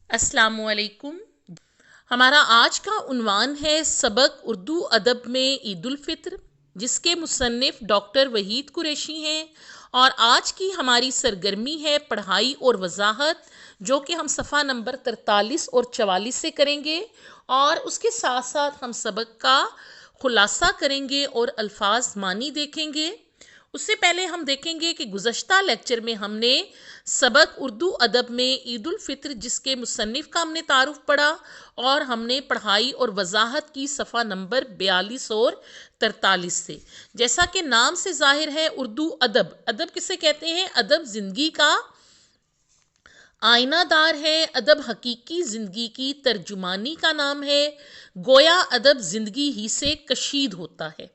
السلام علیکم۔ ہمارا آج کا عنوان ہے سبق اردو ادب میں عید الفطر، جس کے مصنف ڈاکٹر وحید قریشی ہیں، اور آج کی ہماری سرگرمی ہے پڑھائی اور وضاحت، جو کہ ہم صفحہ نمبر 43 اور 44 سے کریں گے، اور اس کے ساتھ ساتھ ہم سبق کا خلاصہ کریں گے اور الفاظ معنی دیکھیں گے۔ اس سے پہلے ہم دیکھیں گے کہ گزشتہ لیکچر میں ہم نے سبق اردو ادب میں عید الفطر، جس کے مصنف کا ہم نے تعارف پڑھا، اور ہم نے پڑھائی اور وضاحت کی صفحہ نمبر 42 اور 43 سے۔ جیسا کہ نام سے ظاہر ہے، اردو ادب، ادب کسے کہتے ہیں؟ ادب زندگی کا آئینہ دار ہے، ادب حقیقی زندگی کی ترجمانی کا نام ہے، گویا ادب زندگی ہی سے کشید ہوتا ہے۔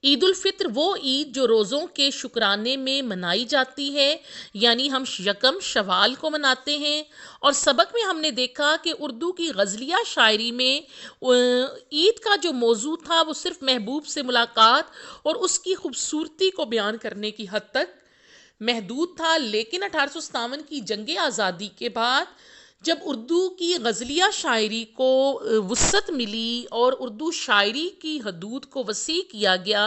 عید الفطر وہ عید جو روزوں کے شکرانے میں منائی جاتی ہے، یعنی ہم یکم شوال کو مناتے ہیں، اور سبق میں ہم نے دیکھا کہ اردو کی غزلیہ شاعری میں عید کا جو موضوع تھا وہ صرف محبوب سے ملاقات اور اس کی خوبصورتی کو بیان کرنے کی حد تک محدود تھا، لیکن 1857 کی جنگ آزادی کے بعد جب اردو کی غزلیہ شاعری کو وسعت ملی اور اردو شاعری کی حدود کو وسیع کیا گیا،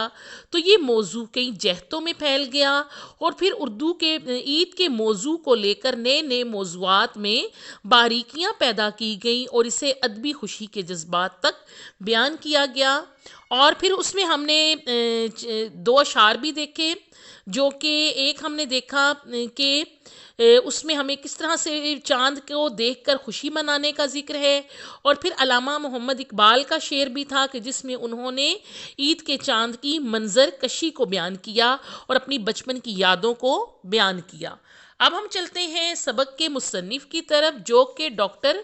تو یہ موضوع کئی جہتوں میں پھیل گیا، اور پھر اردو کے عید کے موضوع کو لے کر نئے نئے موضوعات میں باریکیاں پیدا کی گئیں اور اسے ادبی خوشی کے جذبات تک بیان کیا گیا۔ اور پھر اس میں ہم نے دو اشعار بھی دیکھے، جو کہ ایک ہم نے دیکھا کہ اس میں ہمیں کس طرح سے چاند کو دیکھ کر خوشی منانے کا ذکر ہے، اور پھر علامہ محمد اقبال کا شعر بھی تھا کہ جس میں انہوں نے عید کے چاند کی منظر کشی کو بیان کیا اور اپنی بچپن کی یادوں کو بیان کیا۔ اب ہم چلتے ہیں سبق کے مصنف کی طرف، جو کہ ڈاکٹر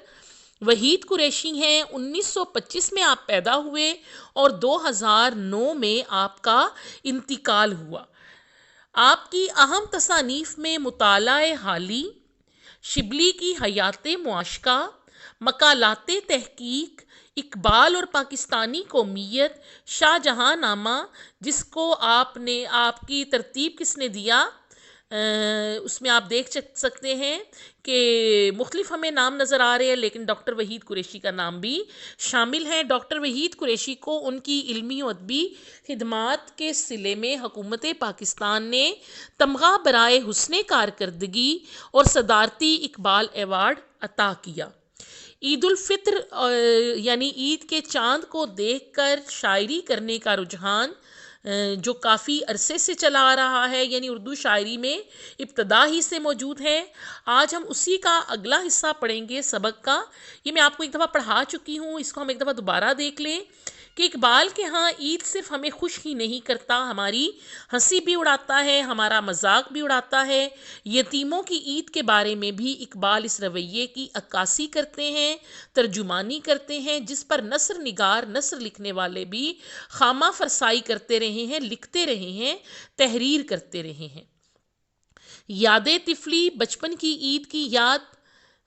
وحید قریشی ہیں۔ 1925 میں آپ پیدا ہوئے اور 2009 میں آپ کا انتقال ہوا۔ آپ کی اہم تصانیف میں مطالعہ حالی، شبلی کی حیات معاشقہ، مقالات تحقیق، اقبال اور پاکستانی قومیت، شاہ جہاں نامہ، جس کو آپ کی ترتیب کس نے دیا، اس میں آپ دیکھ سکتے ہیں کہ مختلف ہمیں نام نظر آ رہے ہیں، لیکن ڈاکٹر وحید قریشی کا نام بھی شامل ہے۔ ڈاکٹر وحید قریشی کو ان کی علمی و ادبی خدمات کے صلے میں حکومت پاکستان نے تمغہ برائے حسن کارکردگی اور صدارتی اقبال ایوارڈ عطا کیا۔ عید الفطر یعنی عید کے چاند کو دیکھ کر شاعری کرنے کا رجحان جو کافی عرصے سے چلا آ رہا ہے، یعنی اردو شاعری میں ابتدا ہی سے موجود ہے۔ آج ہم اسی کا اگلا حصہ پڑھیں گے سبق کا۔ یہ میں آپ کو ایک دفعہ پڑھا چکی ہوں، اس کو ہم ایک دفعہ دوبارہ دیکھ لیں کہ اقبال کے ہاں عید صرف ہمیں خوش ہی نہیں کرتا، ہماری ہنسی بھی اڑاتا ہے، ہمارا مذاق بھی اڑاتا ہے۔ یتیموں کی عید کے بارے میں بھی اقبال اس رویے کی عکاسی کرتے ہیں، ترجمانی کرتے ہیں، جس پر نثر نگار، نثر لکھنے والے بھی خامہ فرسائی کرتے رہے ہیں، لکھتے رہے ہیں، تحریر کرتے رہے ہیں۔ یاد طفلی، بچپن کی عید کی یاد،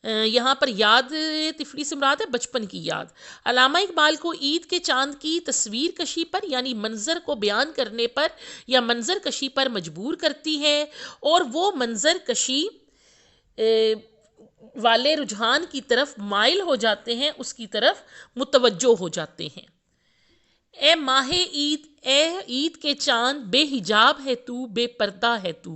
یہاں پر یاد طفلی سے مراد ہے بچپن کی یاد۔ علامہ اقبال کو عید کے چاند کی تصویر کشی پر، یعنی منظر کو بیان کرنے پر یا منظر کشی پر مجبور کرتی ہے، اور وہ منظر کشی والے رجحان کی طرف مائل ہو جاتے ہیں، اس کی طرف متوجہ ہو جاتے ہیں۔ اے ماہ عید، اے عید کے چاند، بے حجاب ہے تو، بے پردہ ہے تو،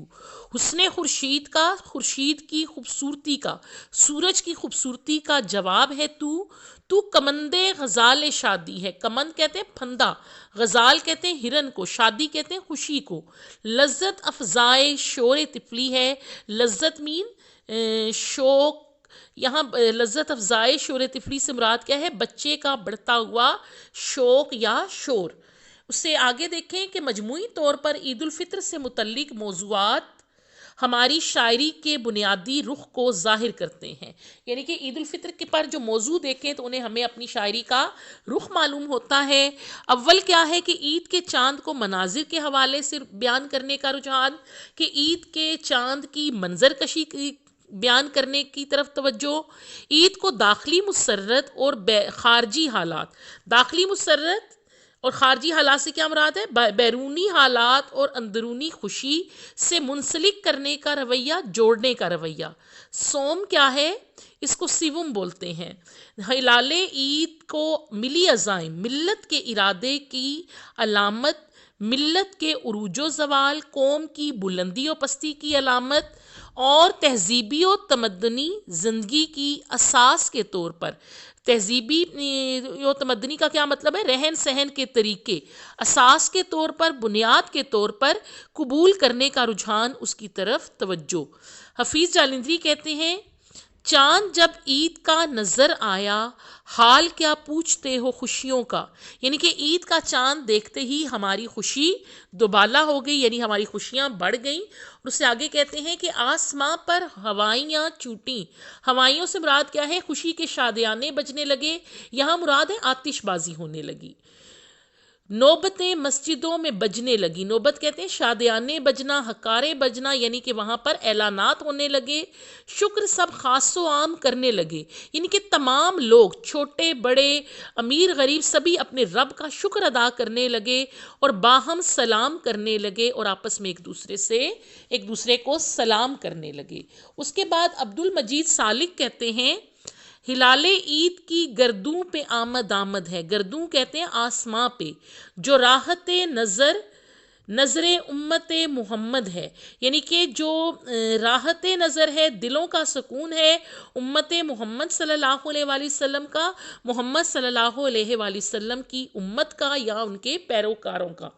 حسن خورشید کا، خورشید کی خوبصورتی کا، سورج کی خوبصورتی کا جواب ہے تو کمند غزال شادی ہے۔ کمند کہتے ہیں پھندا، غزال کہتے ہیں ہرن کو، شادی کہتے ہیں خوشی کو، لذت افزائے شور طفلی ہے۔ لذت مین شوق، یہاں لذت افزائے شور طفلی سے مراد کیا ہے؟ بچے کا بڑھتا ہوا شوق یا شور۔ اس سے آگے دیکھیں کہ مجموعی طور پر عید الفطر سے متعلق موضوعات ہماری شاعری کے بنیادی رخ کو ظاہر کرتے ہیں، یعنی کہ عید الفطر کے پر جو موضوع دیکھیں تو انہیں ہمیں اپنی شاعری کا رخ معلوم ہوتا ہے۔ اول کیا ہے کہ عید کے چاند کو مناظر کے حوالے سے بیان کرنے کا رجحان، کہ عید کے چاند کی منظر کشی بیان کرنے کی طرف توجہ، عید کو داخلی مسرت اور خارجی حالات، داخلی مسرت اور خارجی حالات سے کیا مراد ہے؟ بیرونی حالات اور اندرونی خوشی سے منسلک کرنے کا رویہ، جوڑنے کا رویہ۔ صوم کیا ہے؟ اس کو سیوم بولتے ہیں۔ ہلال عید کو ملی عزائم، ملت کے ارادے کی علامت، ملت کے عروج و زوال، قوم کی بلندی و پستی کی علامت اور تہذیبی و تمدنی زندگی کی اساس کے طور پر، تہذیبی و تمدنی کا کیا مطلب ہے؟ رہن سہن کے طریقے، اساس کے طور پر، بنیاد کے طور پر قبول کرنے کا رجحان، اس کی طرف توجہ۔ حفیظ جالندھری کہتے ہیں چاند جب عید کا نظر آیا، حال کیا پوچھتے ہو خوشیوں کا، یعنی کہ عید کا چاند دیکھتے ہی ہماری خوشی دوبالا ہو گئی، یعنی ہماری خوشیاں بڑھ گئیں۔ اور اس سے آگے کہتے ہیں کہ آسماں پر ہوائیاں چوٹیں، ہوائیوں سے مراد کیا ہے؟ خوشی کے شادیانے بجنے لگے، یہاں مراد ہے آتش بازی ہونے لگی۔ نوبتیں مسجدوں میں بجنے لگی، نوبت کہتے ہیں شادیانے بجنا، حکارے بجنا، یعنی کہ وہاں پر اعلانات ہونے لگے۔ شکر سب خاص و عام کرنے لگے، یعنی کہ تمام لوگ، چھوٹے بڑے امیر غریب، سبھی اپنے رب کا شکر ادا کرنے لگے اور باہم سلام کرنے لگے اور آپس میں ایک دوسرے کو سلام کرنے لگے۔ اس کے بعد عبد المجید سالک کہتے ہیں ہلال عید کی گردوں پہ آمد ہے، گردوں کہتے ہیں آسماں پہ، جو راحت نظر امت محمد ہے، یعنی کہ جو راحت نظر ہے، دلوں کا سکون ہے امت محمد صلی اللہ علیہ وآلہ وسلم کا، محمد صلی اللہ علیہ وآلہ وسلم کی امت کا یا ان کے پیروکاروں کا۔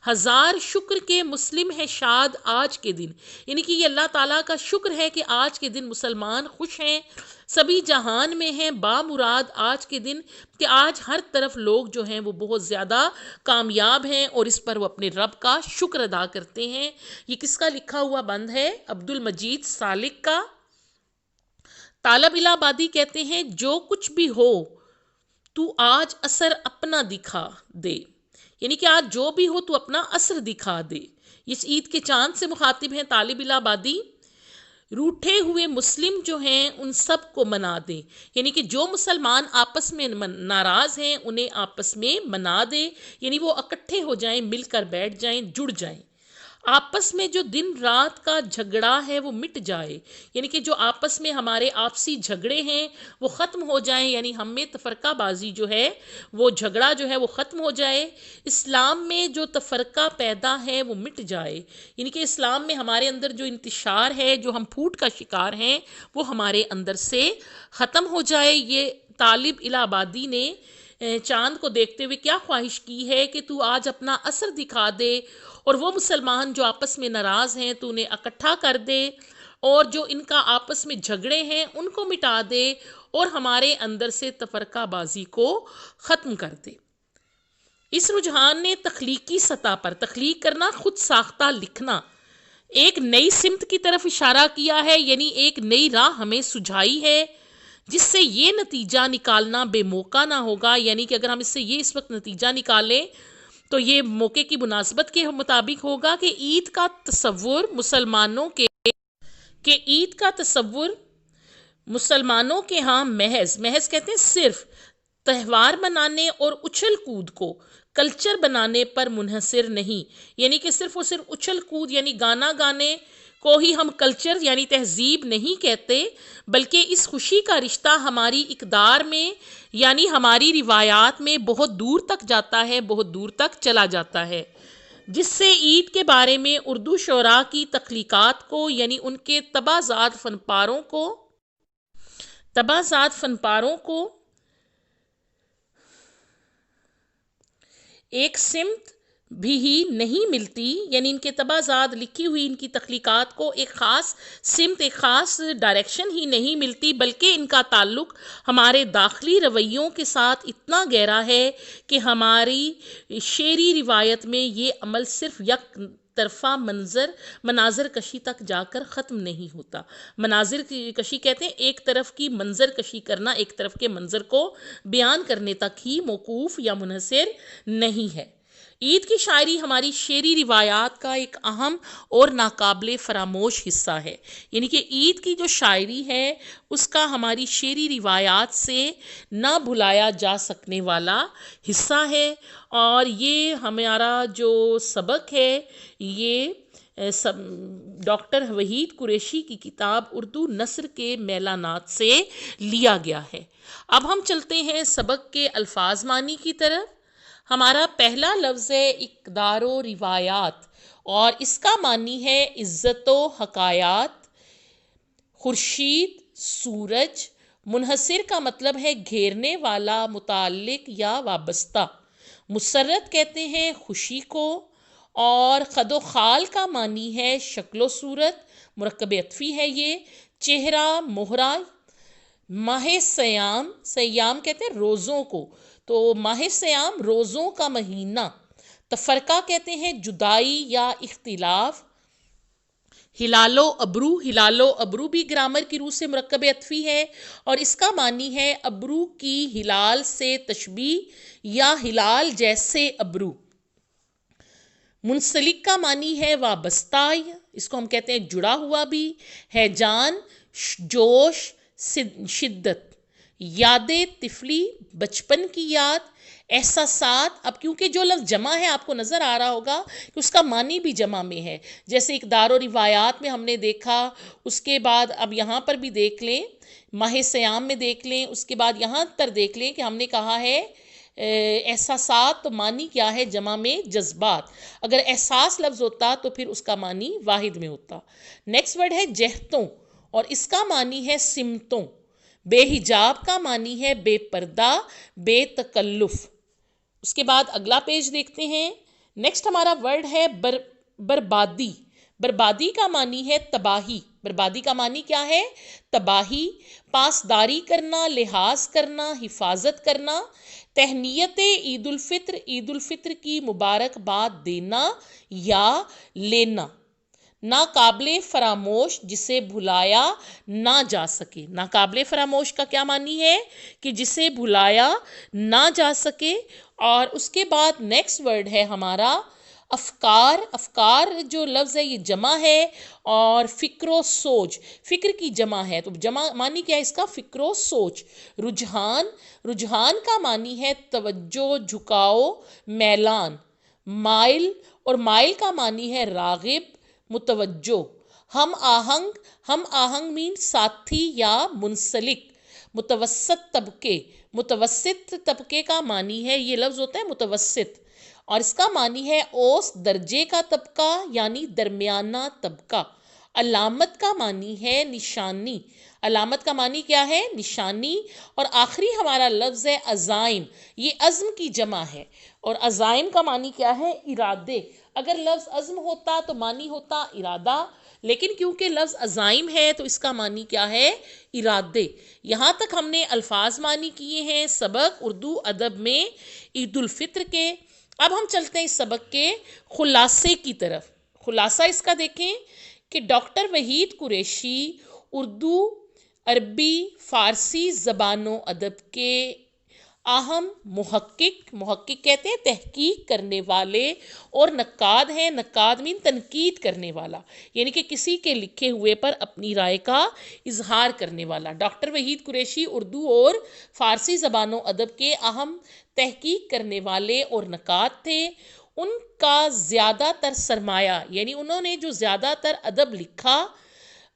ہزار شکر کے مسلم ہے شاد آج کے دن، یعنی کہ یہ اللہ تعالیٰ کا شکر ہے کہ آج کے دن مسلمان خوش ہیں، سبھی جہان میں ہیں بامراد آج کے دن، کہ آج ہر طرف لوگ جو ہیں وہ بہت زیادہ کامیاب ہیں اور اس پر وہ اپنے رب کا شکر ادا کرتے ہیں۔ یہ کس کا لکھا ہوا بند ہے؟ عبد المجید سالک کا۔ طالب الہ آبادی کہتے ہیں جو کچھ بھی ہو تو آج اثر اپنا دکھا دے، یعنی کہ آج جو بھی ہو تو اپنا اثر دکھا دے۔ اس عید کے چاند سے مخاطب ہیں طالب الہ آبادی۔ روٹھے ہوئے مسلم جو ہیں ان سب کو منا دیں، یعنی کہ جو مسلمان آپس میں ناراض ہیں انہیں آپس میں منا دیں، یعنی وہ اکٹھے ہو جائیں، مل کر بیٹھ جائیں، جڑ جائیں۔ آپس میں جو دن رات کا جھگڑا ہے وہ مٹ جائے، یعنی کہ جو آپس میں ہمارے آپسی جھگڑے ہیں وہ ختم ہو جائیں، یعنی ہم میں تفرقہ بازی جو ہے وہ جھگڑا جو ہے وہ ختم ہو جائے۔ اسلام میں جو تفرقہ پیدا ہے وہ مٹ جائے، یعنی کہ اسلام میں ہمارے اندر جو انتشار ہے، جو ہم پھوٹ کا شکار ہیں، وہ ہمارے اندر سے ختم ہو جائے۔ یہ طالب الہ آبادی نے چاند کو دیکھتے ہوئے کیا خواہش کی ہے کہ تو آج اپنا اثر دکھا دے، اور وہ مسلمان جو آپس میں ناراض ہیں تو انہیں اکٹھا کر دے، اور جو ان کا آپس میں جھگڑے ہیں ان کو مٹا دے، اور ہمارے اندر سے تفرقہ بازی کو ختم کر دے۔ اس رجحان نے تخلیقی سطح پر، تخلیق کرنا خود ساختہ لکھنا، ایک نئی سمت کی طرف اشارہ کیا ہے، یعنی ایک نئی راہ ہمیں سجھائی ہے جس سے یہ نتیجہ نکالنا بے موقع نہ ہوگا، یعنی کہ اگر ہم اس وقت نتیجہ نکالیں تو یہ موقع کی مناسبت کے مطابق ہوگا کہ عید کا تصور مسلمانوں کے ہاں محض کہتے ہیں صرف تہوار منانے اور اچھل کود کو کلچر بنانے پر منحصر نہیں، یعنی کہ صرف اچھل کود یعنی گانا گانے کو ہی ہم کلچر یعنی تہذیب نہیں کہتے، بلکہ اس خوشی کا رشتہ ہماری اقدار میں یعنی ہماری روایات میں بہت دور تک جاتا ہے، بہت دور تک چلا جاتا ہے، جس سے عید کے بارے میں اردو شعراء کی تخلیقات کو یعنی ان کے تبازات فنپاروں کو ایک سمت بھی ہی نہیں ملتی، یعنی ان کے تبازات لکھی ہوئی ان کی تخلیقات کو ایک خاص سمت، ایک خاص ڈائریکشن ہی نہیں ملتی، بلکہ ان کا تعلق ہمارے داخلی رویوں کے ساتھ اتنا گہرا ہے کہ ہماری شعری روایت میں یہ عمل صرف یک طرفہ مناظر کشی تک جا کر ختم نہیں ہوتا۔ مناظر کشی کہتے ہیں ایک طرف کی منظر کشی کرنا، ایک طرف کے منظر کو بیان کرنے تک ہی موقوف یا منحصر نہیں ہے۔ عید کی شاعری ہماری شعری روایات کا ایک اہم اور ناقابل فراموش حصہ ہے، یعنی کہ عید کی جو شاعری ہے اس کا ہماری شعری روایات سے نہ بھلایا جا سکنے والا حصہ ہے، اور یہ ہمارا جو سبق ہے یہ ڈاکٹر وحید قریشی کی کتاب اردو نثر کے میلانات سے لیا گیا ہے۔ اب ہم چلتے ہیں سبق کے الفاظ معنی کی طرف۔ ہمارا پہلا لفظ ہے اقدار و روایات، اور اس کا معنی ہے عزت و حکایات۔ خورشید، سورج۔ منحصر کا مطلب ہے گھیرنے والا، متعلق یا وابستہ۔ مسرت کہتے ہیں خوشی کو، اور خد و خال کا معنی ہے شکل و صورت، مرکب عطفی ہے یہ۔ چہرہ، مہرہ۔ ماہ سیام، سیام کہتے ہیں روزوں کو، تو ماہ سیام روزوں کا مہینہ۔ تفرقہ کہتے ہیں جدائی یا اختلاف۔ ہلال و ابرو، ہلال و ابرو بھی گرامر کی روح سے مرکب عطفی ہے، اور اس کا معنی ہے ابرو کی ہلال سے تشبیہ یا ہلال جیسے ابرو۔ منسلک کا معنی ہے وابستہ، اس کو ہم کہتے ہیں جڑا ہوا بھی۔ ہیجان، جوش، شدت۔ یاد طفلی، بچپن کی یاد۔ احساسات، اب کیونکہ جو لفظ جمع ہے آپ کو نظر آ رہا ہوگا کہ اس کا معنی بھی جمع میں ہے، جیسے اقدار و روایات میں ہم نے دیکھا، اس کے بعد اب یہاں پر بھی دیکھ لیں، ماہ سیام میں دیکھ لیں، اس کے بعد یہاں تر دیکھ لیں کہ ہم نے کہا ہے احساسات، تو معنی کیا ہے جمع میں جذبات۔ اگر احساس لفظ ہوتا تو پھر اس کا معنی واحد میں ہوتا۔ نیکسٹ ورڈ ہے جہتوں، اور اس کا معنی ہے سمتوں۔ بے حجاب کا معنی ہے بے پردہ، بے تکلف۔ اس کے بعد اگلا پیج دیکھتے ہیں۔ نیکسٹ ہمارا ورڈ ہے بربادی۔ بربادی کا معنی ہے تباہی۔ بربادی کا معنی کیا ہے؟ تباہی۔ پاسداری کرنا، لحاظ کرنا، حفاظت کرنا۔ تہنیت عید الفطر، عید الفطر کی مبارکباد دینا یا لینا۔ ناقابل فراموش، جسے بھلایا نہ جا سکے۔ ناقابل فراموش کا کیا معنی ہے؟ کہ جسے بھلایا نہ جا سکے۔ اور اس کے بعد نیکسٹ ورڈ ہے ہمارا افکار۔ افکار جو لفظ ہے یہ جمع ہے، اور فکر و سوچ، فکر کی جمع ہے، تو جمع معنی کیا ہے اس کا؟ فکر و سوچ۔ رجحان، رجحان کا معنی ہے توجہ، جھکاؤ، میلان۔ مائل، اور مائل کا معنی ہے راغب، متوجہ۔ ہم آہنگ، ہم آہنگ مین ساتھی یا منسلک۔ متوسط طبقے، متوسط طبقے کا معنی ہے، یہ لفظ ہوتا ہے متوسط، اور اس کا معنی ہے اوسط درجے کا طبقہ یعنی درمیانہ طبقہ۔ علامت کا معنی ہے نشانی۔ علامت کا معنی کیا ہے؟ نشانی۔ اور آخری ہمارا لفظ ہے عزائم، یہ عزم کی جمع ہے، اور عزائم کا معنی کیا ہے؟ ارادے۔ اگر لفظ عزم ہوتا تو معنی ہوتا ارادہ، لیکن کیونکہ لفظ عزائم ہے تو اس کا معنی کیا ہے؟ ارادے۔ یہاں تک ہم نے الفاظ معنی کیے ہیں سبق اردو ادب میں عید الفطر کے۔ اب ہم چلتے ہیں اس سبق کے خلاصے کی طرف۔ خلاصہ اس کا دیکھیں کہ ڈاکٹر وحید قریشی اردو، عربی، فارسی زبان و ادب کے اہم محقق، محقق کہتے ہیں تحقیق کرنے والے، اور نقاد ہیں، نقاد مین تنقید کرنے والا، یعنی کہ کسی کے لکھے ہوئے پر اپنی رائے کا اظہار کرنے والا۔ ڈاکٹر وحید قریشی اردو اور فارسی زبان و ادب کے اہم تحقیق کرنے والے اور نقاد تھے۔ ان کا زیادہ تر سرمایہ، یعنی انہوں نے جو زیادہ تر ادب لکھا،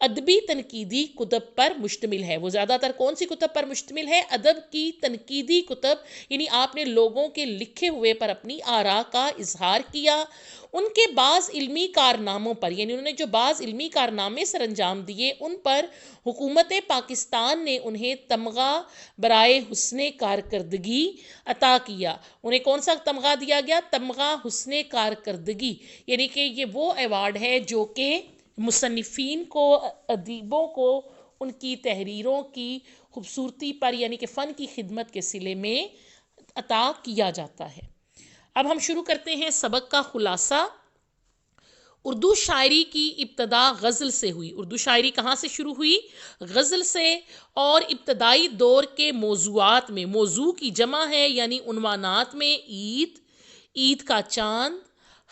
ادبی تنقیدی کتب پر مشتمل ہے۔ وہ زیادہ تر کون سی کتب پر مشتمل ہے؟ ادب کی تنقیدی کتب، یعنی آپ نے لوگوں کے لکھے ہوئے پر اپنی آراء کا اظہار کیا۔ ان کے بعض علمی کارناموں پر، یعنی انہوں نے جو بعض علمی کارنامے سر انجام دیے، ان پر حکومت پاکستان نے انہیں تمغہ برائے حسن کارکردگی عطا کیا۔ انہیں کون سا تمغہ دیا گیا؟ تمغہ حسن کارکردگی، یعنی کہ یہ وہ ایوارڈ ہے جو کہ مصنفین کو، ادیبوں کو ان کی تحریروں کی خوبصورتی پر، یعنی کہ فن کی خدمت کے صلے میں عطا کیا جاتا ہے۔ اب ہم شروع کرتے ہیں سبق کا خلاصہ۔ اردو شاعری کی ابتدا غزل سے ہوئی۔ اردو شاعری کہاں سے شروع ہوئی؟ غزل سے، اور ابتدائی دور کے موضوعات میں، موضوع کی جمع ہے یعنی عنوانات میں عید، عید کا چاند،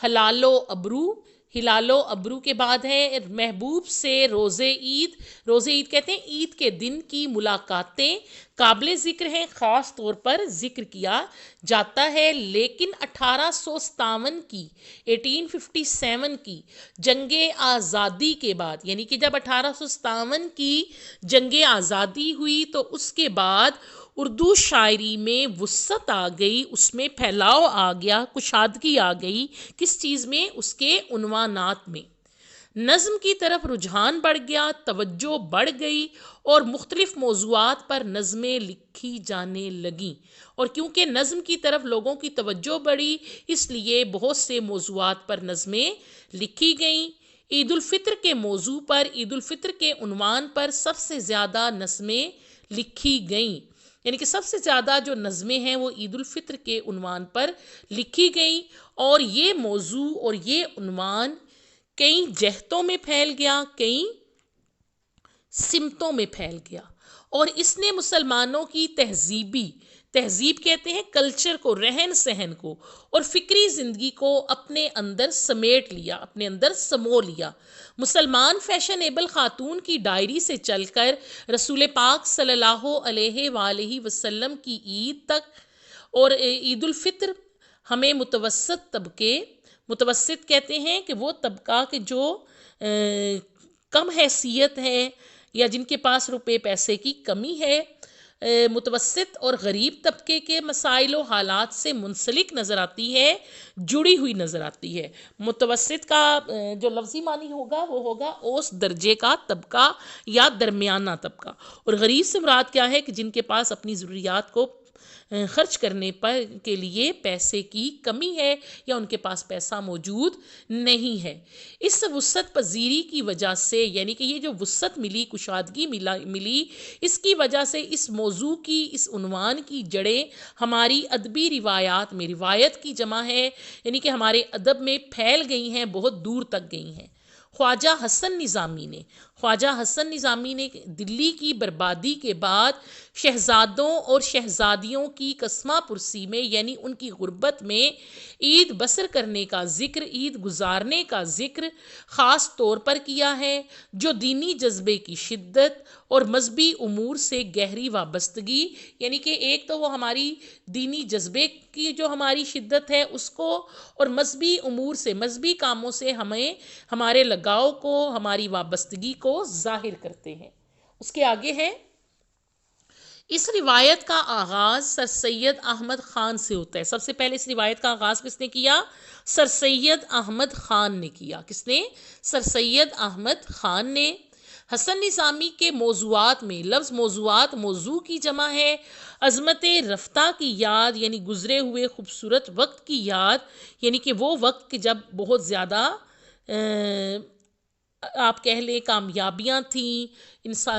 ہلال و ابرو، ہلال و ابرو کے بعد ہے محبوب سے روزے عید. روزے عید کہتے ہیں عید کے دن کی ملاقاتیں قابل ذکر ہیں، خاص طور پر ذکر کیا جاتا ہے. لیکن 1857 کی 1857 کی جنگ آزادی کے بعد، یعنی کہ جب 1857 کی جنگ آزادی ہوئی تو اس کے بعد اردو شاعری میں وسعت آ گئی، اس میں پھیلاؤ آ گیا، کشادگی آ گئی. کس چیز میں؟ اس کے عنوانات میں. نظم کی طرف رجحان بڑھ گیا، توجہ بڑھ گئی اور مختلف موضوعات پر نظمیں لکھی جانے لگیں. اور کیونکہ نظم کی طرف لوگوں کی توجہ بڑھی، اس لیے بہت سے موضوعات پر نظمیں لکھی گئیں. عید الفطر کے موضوع پر، عید الفطر کے عنوان پر سب سے زیادہ نظمیں لکھی گئیں. یعنی کہ سب سے زیادہ جو نظمیں ہیں وہ عید الفطر کے عنوان پر لکھی گئیں. اور یہ موضوع اور یہ عنوان کئی جہتوں میں پھیل گیا، کئی سمتوں میں پھیل گیا، اور اس نے مسلمانوں کی تہذیب کہتے ہیں کلچر کو، رہن سہن کو اور فکری زندگی کو اپنے اندر سمیٹ لیا، اپنے اندر سمو لیا. مسلمان فیشنیبل خاتون کی ڈائری سے چل کر رسول پاک صلی اللہ علیہ وآلہ وسلم کی عید تک، اور عید الفطر ہمیں متوسط کہتے ہیں کہ وہ طبقہ کہ جو کم حیثیت ہے یا جن کے پاس روپے پیسے کی کمی ہے، متوسط اور غریب طبقے کے مسائل و حالات سے منسلک نظر آتی ہے، جڑی ہوئی نظر آتی ہے. متوسط کا جو لفظی معنی ہوگا وہ ہوگا اوسط درجے کا طبقہ یا درمیانہ طبقہ. اور غریب سے مراد کیا ہے؟ کہ جن کے پاس اپنی ضروریات کو خرچ کرنے کے لیے پیسے کی کمی ہے یا ان کے پاس پیسہ موجود نہیں ہے. اس وسعت پذیری کی وجہ سے، یعنی کہ یہ جو وسعت ملی، کشادگی ملی، اس کی وجہ سے اس موضوع کی، اس عنوان کی جڑیں ہماری ادبی روایات میں، روایت کی جمع ہے، یعنی کہ ہمارے ادب میں پھیل گئی ہیں، بہت دور تک گئی ہیں. خواجہ حسن نظامی نے دلی کی بربادی کے بعد شہزادوں اور شہزادیوں کی قسمہ پرسی میں، یعنی ان کی غربت میں عید بسر کرنے کا ذکر، عید گزارنے کا ذکر خاص طور پر کیا ہے، جو دینی جذبے کی شدت اور مذہبی امور سے گہری وابستگی، یعنی کہ ایک تو وہ ہماری دینی جذبے کی جو ہماری شدت ہے اس کو، اور مذہبی امور سے، مذہبی کاموں سے ہمیں ہمارے لگاؤ کو، ہماری وابستگی کو ظاہر کرتے ہیں. اس کے آگے ہے، اس روایت کا آغاز سر سید احمد خان سے ہوتا ہے. سب سے پہلے اس روایت کا آغاز کس نے کیا؟ سر سید احمد خان نے کیا. کس نے؟ سر سید احمد خان نے. حسن نظامی کے موضوعات میں، لفظ موضوعات موضوع کی جمع ہے، عظمت رفتہ کی یاد، یعنی گزرے ہوئے خوبصورت وقت کی یاد، یعنی کہ وہ وقت کہ جب بہت زیادہ آپ کہہ لیں کامیابیاں تھیں،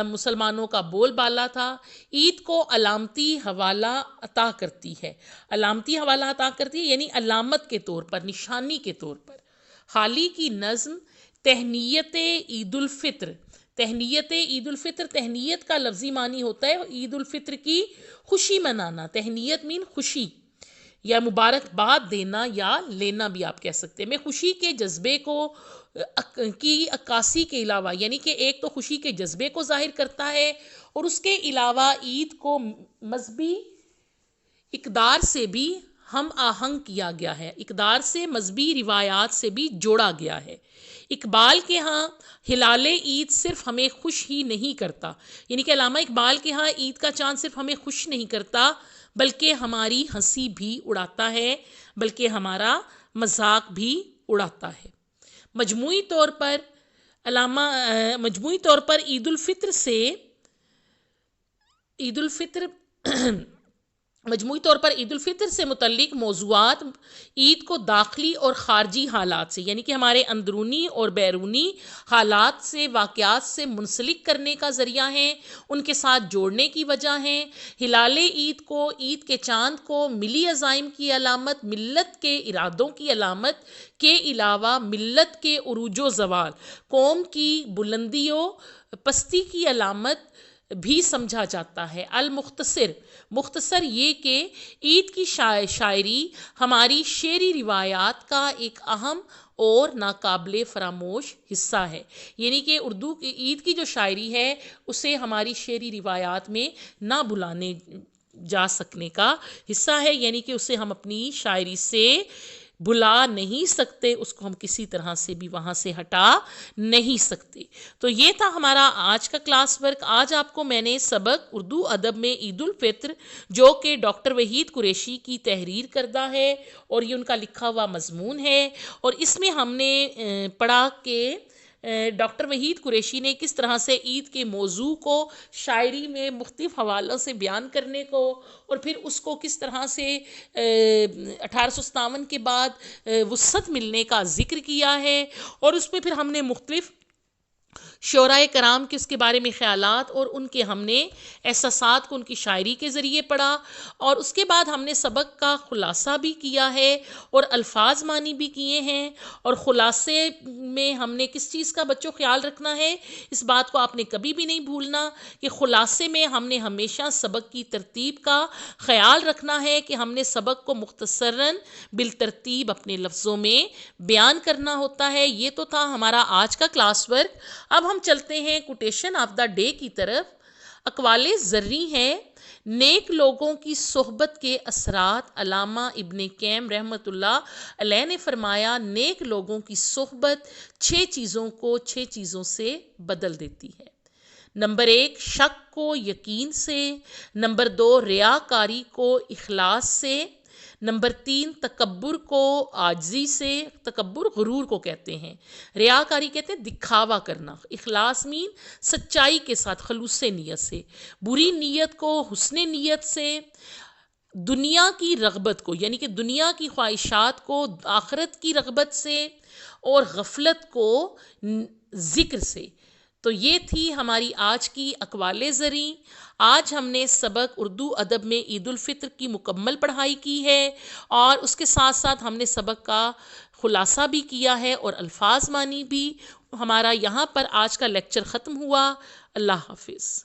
مسلمانوں کا بول بالا تھا. عید کو علامتی حوالہ عطا کرتی ہے، علامتی حوالہ عطا کرتی ہے یعنی علامت کے طور پر، نشانی کے طور پر. حالی کی نظم تہنیت عید الفطر. تہنیت کا لفظی معنی ہوتا ہے عید الفطر کی خوشی منانا. تہنیت مین خوشی یا مبارکباد دینا یا لینا بھی آپ کہہ سکتے ہیں. میں خوشی کے جذبے کی عکاسی کے علاوہ، یعنی کہ ایک تو خوشی کے جذبے کو ظاہر کرتا ہے، اور اس کے علاوہ عید کو مذہبی اقدار سے بھی ہم آہنگ کیا گیا ہے، اقدار سے، مذہبی روایات سے بھی جوڑا گیا ہے. اقبال کے ہاں ہلال عید صرف ہمیں خوش ہی نہیں کرتا، یعنی کہ علامہ اقبال کے ہاں عید کا چاند صرف ہمیں خوش نہیں کرتا بلکہ ہماری ہنسی بھی اڑاتا ہے، بلکہ ہمارا مذاق بھی اڑاتا ہے. مجموعی طور پر عید الفطر سے متعلق موضوعات عید کو داخلی اور خارجی حالات سے، یعنی کہ ہمارے اندرونی اور بیرونی حالات سے، واقعات سے منسلک کرنے کا ذریعہ ہیں، ان کے ساتھ جوڑنے کی وجہ ہیں. ہلال عید کو، عید کے چاند کو ملی عزائم کی علامت، ملت کے ارادوں کی علامت کے علاوہ ملت کے عروج و زوال، قوم کی بلندی و پستی کی علامت بھی سمجھا جاتا ہے. مختصر یہ کہ عید کی شاعری ہماری شعری روایات کا ایک اہم اور ناقابل فراموش حصہ ہے. یعنی کہ اردو کی عید کی جو شاعری ہے اسے ہماری شعری روایات میں نہ بھلانے جا سکنے کا حصہ ہے، یعنی کہ اسے ہم اپنی شاعری سے بلا نہیں سکتے، اس کو ہم کسی طرح سے بھی وہاں سے ہٹا نہیں سکتے. تو یہ تھا ہمارا آج کا کلاس ورک. آج آپ کو میں نے سبق اردو ادب میں عید الفطر جو کہ ڈاکٹر وحید قریشی کی تحریر کردہ ہے اور یہ ان کا لکھا ہوا مضمون ہے، اور اس میں ہم نے پڑھا کہ ڈاکٹر وحید قریشی نے کس طرح سے عید کے موضوع کو شاعری میں مختلف حوالوں سے بیان کرنے کو، اور پھر اس کو کس طرح سے 1857 کے بعد وسعت ملنے کا ذکر کیا ہے، اور اس میں پھر ہم نے مختلف شعراء کرام کے اس کے بارے میں خیالات اور ان کے ہم نے احساسات کو ان کی شاعری کے ذریعے پڑھا، اور اس کے بعد ہم نے سبق کا خلاصہ بھی کیا ہے اور الفاظ معنی بھی کیے ہیں. اور خلاصے میں ہم نے کس چیز کا بچوں خیال رکھنا ہے، اس بات کو آپ نے کبھی بھی نہیں بھولنا کہ خلاصے میں ہم نے ہمیشہ سبق کی ترتیب کا خیال رکھنا ہے کہ ہم نے سبق کو مختصراً بالترتیب اپنے لفظوں میں بیان کرنا ہوتا ہے. یہ تو تھا ہمارا آج کا کلاس ورک. اب ہم چلتے ہیں کوٹیشن آف دا ڈے کی طرف. اقوال زرعی ہیں: نیک لوگوں کی صحبت کے اثرات. علامہ ابن قیم رحمۃ اللہ علیہ نے فرمایا نیک لوگوں کی صحبت 6 چیزوں کو 6 چیزوں سے بدل دیتی ہے. نمبر 1 شک کو یقین سے. نمبر 2 ریاکاری کو اخلاص سے. نمبر 3 تکبر کو عاجزی سے. تکبر غرور کو کہتے ہیں، ریاکاری کہتے ہیں دکھاوا کرنا، اخلاص مین سچائی کے ساتھ خلوص نیت سے، بری نیت کو حسن نیت سے، دنیا کی رغبت کو یعنی کہ دنیا کی خواہشات کو آخرت کی رغبت سے، اور غفلت کو ذکر سے. تو یہ تھی ہماری آج کی اقوال زرعی. آج ہم نے سبق اردو ادب میں عید الفطر کی مکمل پڑھائی کی ہے، اور اس کے ساتھ ساتھ ہم نے سبق کا خلاصہ بھی کیا ہے اور الفاظ معنی بھی. ہمارا یہاں پر آج کا لیکچر ختم ہوا. اللہ حافظ.